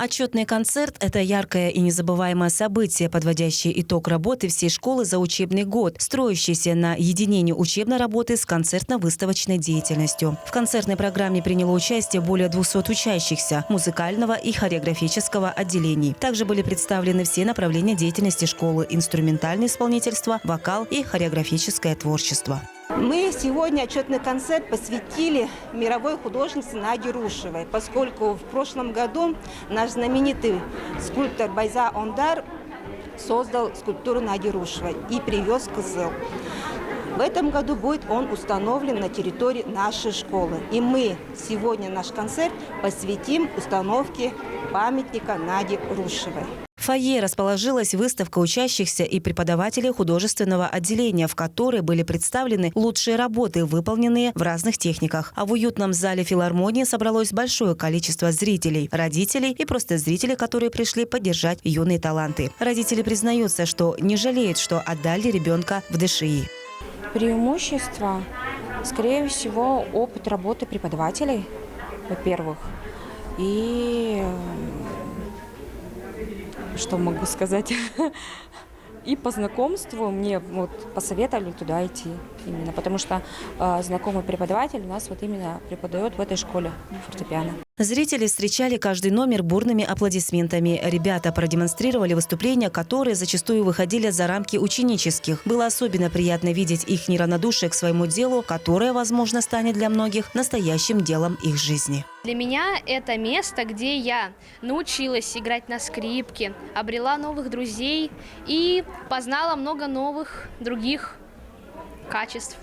Отчетный концерт – это яркое и незабываемое событие, подводящее итог работы всей школы за учебный год, строящийся на единении учебной работы с концертно-выставочной деятельностью. В концертной программе приняло участие более 200 учащихся музыкального и хореографического отделений. Также были представлены все направления деятельности школы – инструментальное исполнительство, вокал и хореографическое творчество. Мы сегодня отчетный концерт посвятили мировой художнице Наде Рушевой, поскольку в прошлом году наш знаменитый скульптор Байза Ондар создал скульптуру Нади Рушевой и привез в Кызыл. В этом году будет он установлен на территории нашей школы. И мы сегодня наш концерт посвятим установке памятника Наде Рушевой. В фойе расположилась выставка учащихся и преподавателей художественного отделения, в которой были представлены лучшие работы, выполненные в разных техниках. А в уютном зале филармонии собралось большое количество зрителей, родителей и просто зрителей, которые пришли поддержать юные таланты. Родители признаются, что не жалеют, что отдали ребенка в ДШИ. Преимущество, скорее всего, опыт работы преподавателей, во-первых, и что могу сказать? И по знакомству мне посоветовали туда идти. Именно потому что знакомый преподаватель у нас именно преподает в этой школе фортепиано. Зрители встречали каждый номер бурными аплодисментами. Ребята продемонстрировали выступления, которые зачастую выходили за рамки ученических. Было особенно приятно видеть их неравнодушие к своему делу, которое, возможно, станет для многих настоящим делом их жизни. Для меня это место, где я научилась играть на скрипке, обрела новых друзей и познала много новых других качеств.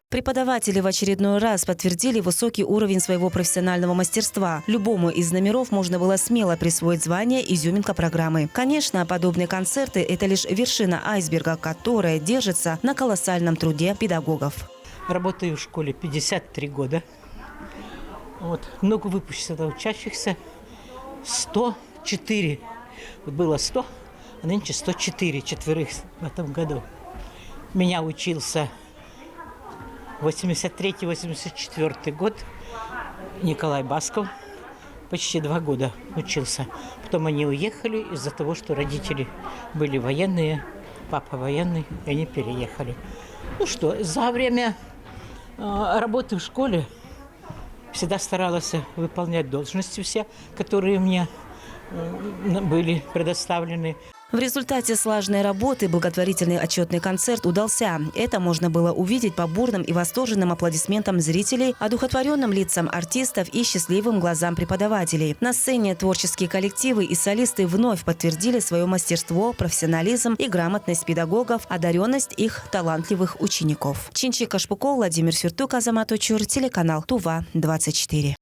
Преподаватели в очередной раз подтвердили высокий уровень своего профессионального мастерства. Любому из номеров можно было смело присвоить звание «Изюминка программы». Конечно, подобные концерты – это лишь вершина айсберга, которая держится на колоссальном труде педагогов. Работаю в школе 53 года. Много выпущенных учащихся. 104. Было 100, а нынче 104 четверых в этом году. Меня учился 83-84 год Николай Басков. Почти 2 года учился. Потом они уехали из-за того, что родители были военные, папа военный, и они переехали. За время работы в школе всегда старалась выполнять должности все, которые мне были предоставлены. В результате слаженной работы благотворительный отчетный концерт удался. Это можно было увидеть по бурным и восторженным аплодисментам зрителей, одухотворенным лицам артистов и счастливым глазам преподавателей. На сцене творческие коллективы и солисты вновь подтвердили свое мастерство, профессионализм и грамотность педагогов, одаренность их талантливых учеников. Чинчик Кашпуков, Владимир Сюртук, Азамат Учур, телеканал Тува 24.